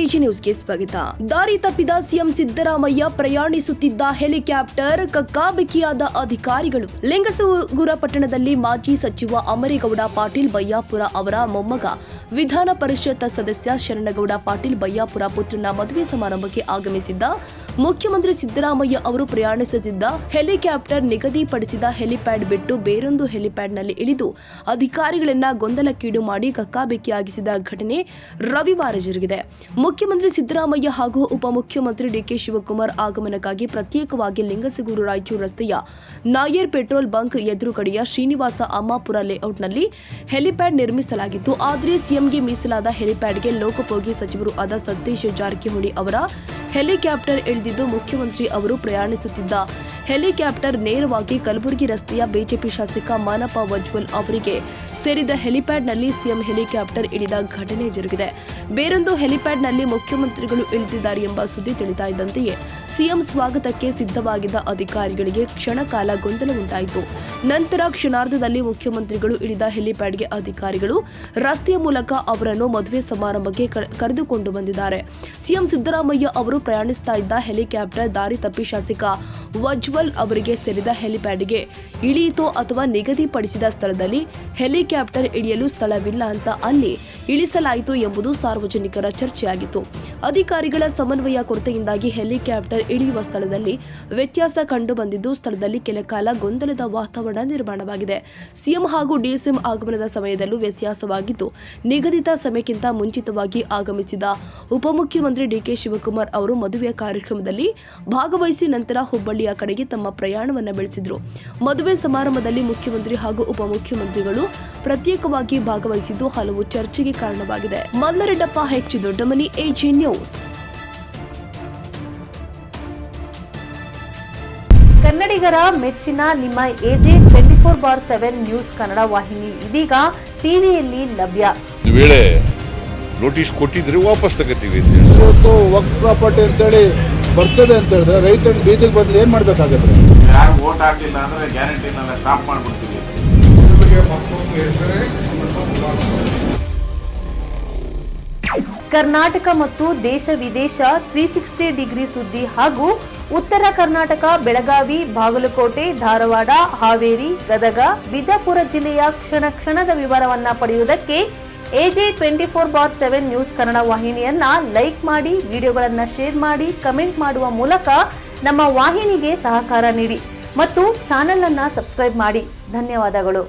AG ನ್ಯೂಸ್ಗೆ ಸ್ವಾಗತ. ದಾರಿ ತಪ್ಪಿದ ಸಿಎಂ ಸಿದ್ದರಾಮಯ್ಯ ಪ್ರಯಾಣಿಸುತ್ತಿದ್ದ ಹೆಲಿಕಾಪ್ಟರ್ ಕಕ್ಕಾಬಿಕ್ಕಿಯಾದ ಅಧಿಕಾರಿಗಳು. ಲಿಂಗಸೂಗೂರ ಪಟ್ಟಣದಲ್ಲಿ ಮಾಜಿ ಸಚಿವ ಅಮರೇಗೌಡ ಪಾಟೀಲ್ ಬಯ್ಯಾಪುರ ಅವರ ಮೊಮ್ಮಗ ವಿಧಾನ ಪರಿಷತ್ ಸದಸ್ಯ ಶರಣಗೌಡ ಪಾಟೀಲ್ ಬಯ್ಯಾಪುರ ಪುತ್ರನ ಮದುವೆ ಸಮಾರಂಭಕ್ಕೆ ಆಗಮಿಸಿದ್ದ ಮುಖ್ಯಮಂತ್ರಿ ಸಿದ್ದರಾಮಯ್ಯ ಅವರು ಪ್ರಯಾಣಿಸುತ್ತಿದ್ದ ಹೆಲಿಕಾಪ್ಟರ್ ನಿಗದಿಪಡಿಸಿದ ಹೆಲಿಪ್ಯಾಡ್ ಬಿಟ್ಟು ಬೇರೊಂದು ಹೆಲಿಪ್ಯಾಡ್ನಲ್ಲಿ ಇಳಿದು ಅಧಿಕಾರಿಗಳನ್ನ ಗೊಂದಲಕ್ಕೀಡು ಮಾಡಿ ಕಕ್ಕಾಬಿಕ್ಕಿಯಾಗಿಸಿದ ಘಟನೆ ರವಿವಾರ ಜರುಗಿದೆ. ಮುಖ್ಯಮಂತ್ರಿ ಸಿದ್ದರಾಮಯ್ಯ ಹಾಗೂ ಉಪಮುಖ್ಯಮಂತ್ರಿ ಡಿಕೆ ಶಿವಕುಮಾರ್ ಆಗಮನಕ್ಕಾಗಿ ಪ್ರತ್ಯೇಕವಾಗಿ ಲಿಂಗಸಗೂರು ರಾಯಚೂರು ರಸ್ತೆಯ ನಾಯರ್ ಪೆಟ್ರೋಲ್ ಬಂಕ್ ಎದುರುಗಡೆಯ ಶ್ರೀನಿವಾಸ ಅಮ್ಮಾಪುರ ಲೇಔಟ್ನಲ್ಲಿ ಹೆಲಿಪ್ಯಾಡ್ ನಿರ್ಮಿಸಲಾಗಿತ್ತು. ಆದರೆ ಸಿಎಂಗೆ ಮೀಸಲಾದ ಹೆಲಿಪ್ಯಾಡ್ಗೆ ಲೋಕೋಪಯೋಗಿ ಸಚಿವರು ಆದ ಸತೀಶ್ ಜಾರಕಿಹೊಳಿ ಅವರ ಹೆಲಿಕಾಪ್ಟರ್ ಇಳಿದಿದ್ದು ಮುಖ್ಯಮಂತ್ರಿ ಅವರು ಪ್ರಯಾಣಿಸುತ್ತಿದ್ದ ಹೆಲಿಕಾಪ್ಟರ್ ನೇರವಾಗಿ ಕಲಬುರಗಿ ರಸ್ತೆಯ ಬಿಜೆಪಿ ಶಾಸಕ ಮಾನಪ್ಪ ವಜ್ವಲ್ ಅವರಿಗೆ ಸೇರಿದ ಹೆಲಿಪ್ಯಾಡ್ನಲ್ಲಿ ಸಿಎಂ ಹೆಲಿಕಾಪ್ಟರ್ ಇಳಿದ ಘಟನೆ ಜರುಗಿದೆ. ಬೇರೊಂದು ಹೆಲಿಪ್ಯಾಡ್ನಲ್ಲಿ ಮುಖ್ಯಮಂತ್ರಿಗಳು ಇಳಿದಿದ್ದಾರೆ ಎಂಬ ಸುದ್ದಿ ತಿಳಿತಾ ಇದ್ದಂತೆಯೇ ಸಿಎಂ ಸ್ವಾಗತಕ್ಕೆ ಸಿದ್ಧವಾಗಿದ್ದ ಅಧಿಕಾರಿಗಳಿಗೆ ಕ್ಷಣಕಾಲ ಗೊಂದಲ ಉಂಟಾಯಿತು. ನಂತರ ಕ್ಷಣಾರ್ಧದಲ್ಲಿ ಮುಖ್ಯಮಂತ್ರಿಗಳು ಇಳಿದ ಹೆಲಿಪ್ಯಾಡ್ಗೆ ಅಧಿಕಾರಿಗಳು ರಸ್ತೆಯ ಮೂಲಕ ಅವರನ್ನು ಮದುವೆ ಸಮಾರಂಭಕ್ಕೆ ಕರೆದುಕೊಂಡು ಬಂದಿದ್ದಾರೆ. ಸಿಎಂ ಸಿದ್ದರಾಮಯ್ಯ ಅವರು ಪ್ರಯಾಣಿಸ್ತಾ ಇದ್ದ ಹೆಲಿಕಾಪ್ಟರ್ ದಾರಿ ತಪ್ಪಿ ಶಾಸಕ ವಜ್ವಲ್ ಅವರಿಗೆ ಸೇರಿದ ಹೆಲಿಪ್ಯಾಡ್ಗೆ ಇಳಿಯಿತೋ ಅಥವಾ ನಿಗದಿಪಡಿಸಿದ ಸ್ಥಳದಲ್ಲಿ ಹೆಲಿಕಾಪ್ಟರ್ ಇಳಿಯಲು ಸ್ಥಳವಿಲ್ಲ ಅಂತ ಅಲ್ಲಿ ಇಳಿಸಲಾಯಿತು ಎಂಬುದು ಸಾರ್ವಜನಿಕರ ಚರ್ಚೆಯಾಗಿತ್ತು. ಅಧಿಕಾರಿಗಳ ಸಮನ್ವಯ ಕೊರತೆಯಿಂದಾಗಿ ಹೆಲಿಕಾಪ್ಟರ್ ಇಳಿಯುವ ಸ್ಥಳದಲ್ಲಿ ವ್ಯತ್ಯಾಸ ಕಂಡು ಬಂದಿದ್ದು ಸ್ಥಳದಲ್ಲಿ ಕೆಲಕಾಲ ಗೊಂದಲದ ವಾತಾವರಣ ನಿರ್ಮಾಣವಾಗಿದೆ. ಸಿಎಂ ಹಾಗೂ ಡಿಸಿಎಂ ಆಗಮನದ ಸಮಯದಲ್ಲೂ ವ್ಯತ್ಯಾಸವಾಗಿದ್ದು ನಿಗದಿತ ಸಮಯಕ್ಕಿಂತ ಮುಂಚಿತವಾಗಿ ಆಗಮಿಸಿದ ಉಪಮುಖ್ಯಮಂತ್ರಿ ಡಿಕೆ ಶಿವಕುಮಾರ್ ಅವರು ಮದುವೆಯ ಕಾರ್ಯಕ್ರಮದಲ್ಲಿ ಭಾಗವಹಿಸಿ ನಂತರ ಹುಬ್ಬಳ್ಳಿಯ ಕಡೆಗೆ ತಮ್ಮ ಪ್ರಯಾಣವನ್ನು ಬೆಳೆಸಿದ್ರು. ಮದುವೆ ಸಮಾರಂಭದಲ್ಲಿ ಮುಖ್ಯಮಂತ್ರಿ ಹಾಗೂ ಉಪಮುಖ್ಯಮಂತ್ರಿಗಳು ಪ್ರತ್ಯೇಕವಾಗಿ ಭಾಗವಹಿಸಿದ್ದು ಹಲವು ಚರ್ಚೆಗೆ ಕಾರಣವಾಗಿದೆ. ಮಲ್ಲರೆಡ್ಡಪ್ಪ ಹೆಚ್ಚು ದೊಡ್ಡಮನಿ ಎಜಿ ನ್ಯೂಸ್. ಕನ್ನಡಿಗರ ಮೆಚ್ಚಿನ ನಿಮ್ಮ ಎಜೆ 24/7 ನ್ಯೂಸ್ ಕನ್ನಡ ವಾಹಿನಿ ಇದೀಗ ಟಿವಿಯಲ್ಲಿ ಲಭ್ಯ. ವೇಳೆ ನೋಟಿಸ್ ಕೊಟ್ಟಿದ್ರೆ ವಾಪಸ್ ತಗೋತೀವಿ. ಇವತ್ತು ವಕ್ಫ್ ಪ್ರಾಪರ್ಟಿ ಅಂತೇಳಿ ಬರ್ತದೆ ಅಂತ ಹೇಳಿದ್ರೆ ರೈತರ ಬೀದಿಗೆ ಬಂದ್ರೆ ಏನ್ ಮಾಡ್ಬೇಕಾಗತ್ತೆ? ಯಾರು ವೋಟ್ ಹಾಕಲಿಲ್ಲ ಅಂದ್ರೆ ಗ್ಯಾರಂಟಿನೆಲ್ಲ ಸ್ಟಾಪ್ ಮಾಡ್ಬಿಡ್ತೀವಿ. ಕರ್ನಾಟಕ ಮತ್ತು ದೇಶ ವಿದೇಶ 360 ಡಿಗ್ರಿ ಸುದ್ದಿ ಹಾಗೂ ಉತ್ತರ ಕರ್ನಾಟಕ ಬೆಳಗಾವಿ, ಬಾಗಲಕೋಟೆ, ಧಾರವಾಡ, ಹಾವೇರಿ, ಗದಗ, ಬಿಜಾಪುರ ಜಿಲ್ಲೆಯ ಕ್ಷಣ ಕ್ಷಣದ ವಿವರವನ್ನ ಪಡೆಯುವುದಕ್ಕೆ ಎಜೆ 24/7 ನ್ಯೂಸ್ ಕನ್ನಡ ವಾಹಿನಿಯನ್ನ ಲೈಕ್ ಮಾಡಿ, ವಿಡಿಯೋಗಳನ್ನ ಶೇರ್ ಮಾಡಿ, ಕಮೆಂಟ್ ಮಾಡುವ ಮೂಲಕ ನಮ್ಮ ವಾಹಿನಿಗೆ ಸಹಕಾರ ನೀಡಿ ಮತ್ತು ಚಾನೆಲ್ ಅನ್ನ ಸಬ್ಸ್ಕ್ರೈಬ್ ಮಾಡಿ. ಧನ್ಯವಾದಗಳು.